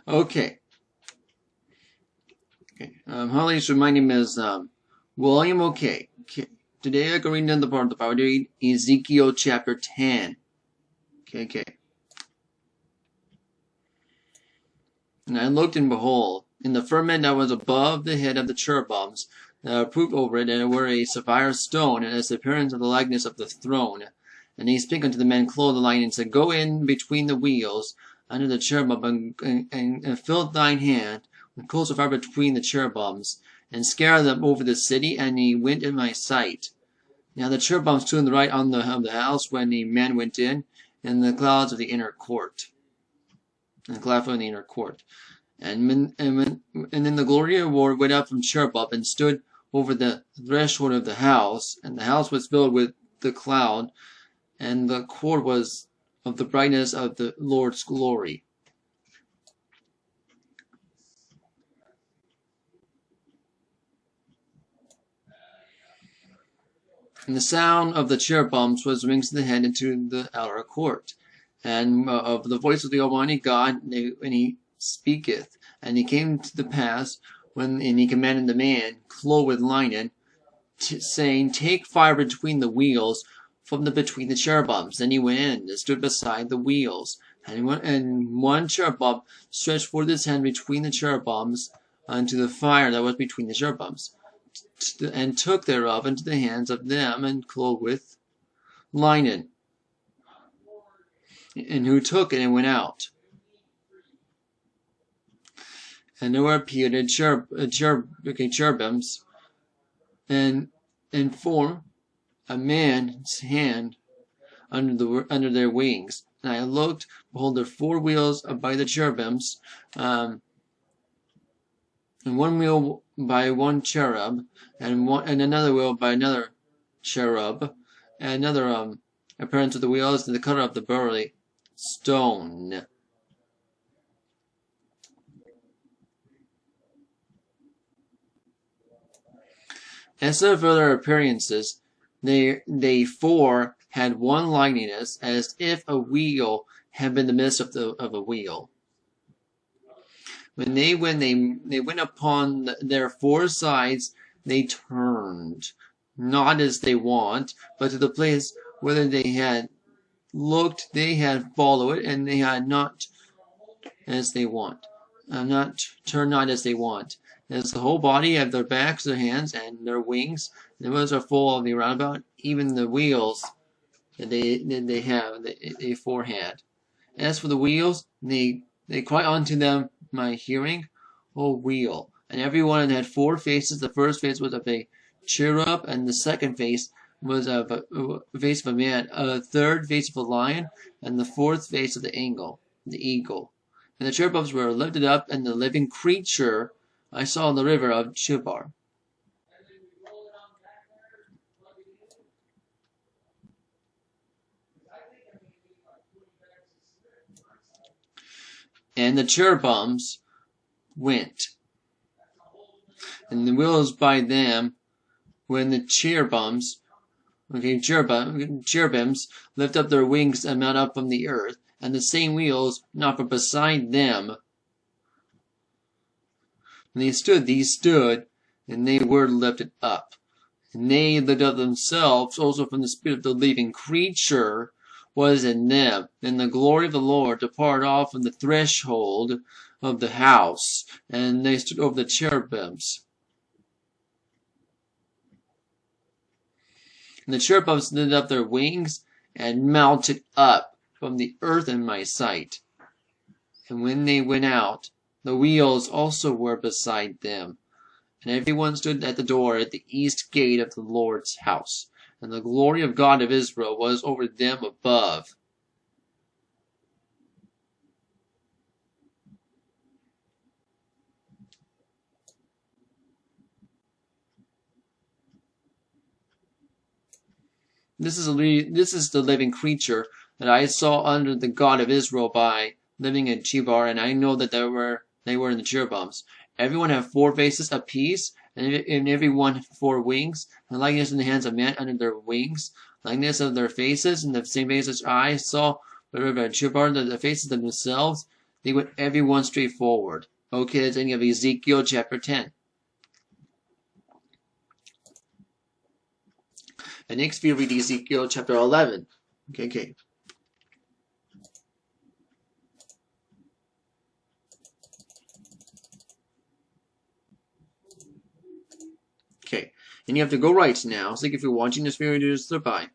Okay. Hello, so my name is William. Okay. Today I'm going to read the part of the Bible, Ezekiel Chapter 10. Okay. And I looked, and behold, in the firmament that was above the head of the cherubims, that approved over it, and it were a sapphire stone, and as the appearance of the likeness of the throne. And he spake unto the man clothed in light, and said, Go in between the wheels under the cherubim, and fill thine hand with coals of fire between the cherubims, and scatter them over the city. And he went in my sight. Now the cherubim stood on the right of the house when the man went in the clouds of the inner court. And then the glory of the Lord went up from cherubim, and stood over the threshold of the house, and the house was filled with the cloud, and the court was of the brightness of the Lord's glory. And the sound of the cherubims was the wings of the head into the outer court, and of the voice of the Almighty God, when he speaketh. And it came to the pass, and he commanded the man clothed with linen, saying, Take fire between the wheels from between the cherubims. Then he went in and stood beside the wheels. And one cherubim stretched forth his hand between the cherubims unto the fire that was between the cherubims, and took thereof into the hands of them, and clothed with linen. And who took it and went out. And there appeared cherubims, and in form a man's hand under their wings. And I looked, behold, there 4 wheels by the cherubims, and one wheel by one cherub, and another wheel by another cherub, and another appearance of the wheels, and the color of the beryl stone. As for further appearances, they 4 had one likeness, as if a wheel had been in the midst of a wheel. When they went upon their 4 sides, they turned, not as they want, but to the place whither they had looked, they had followed it, and they had not as they want. Turn not as they want. As the whole body of their backs, their hands, and their wings, the wheels are full of the roundabout, even the wheels that they 4 had. As for the wheels, they cry unto them my hearing, O wheel. And every one had 4 faces. The first face was of a cherub, and the second face was of a face of a man, a third face of a lion, and the 4th face of the eagle. And the cherubims were lifted up, and the living creature I saw in the river of Chebar. And the cherubims went, and the wheels by them, when the cherubims lift up their wings and mount up from the earth, and the same wheels not from beside them. And these stood, and they were lifted up. And they lifted up themselves also from the spirit of the living creature was in them. And the glory of the Lord departed off from the threshold of the house, and they stood over the cherubims. And the cherubims lifted up their wings, and mounted up from the earth in my sight. And when they went out, the wheels also were beside them. And every one stood at the door at the east gate of the Lord's house. And the glory of God of Israel was over them above. This is the living creature that I saw under the God of Israel by living in Chebar, and I know that they were in the cherubims. Everyone had 4 faces apiece, and every one had 4 wings, and likeness in the hands of men under their wings, likeness of their faces, and the same faces I saw the river of Chebar, the faces themselves, They went everyone straight forward. Okay, let's think of Ezekiel chapter 10. And next we read Ezekiel chapter 11. Okay. Okay, and you have to go right now. So if you're watching this video, just slip by.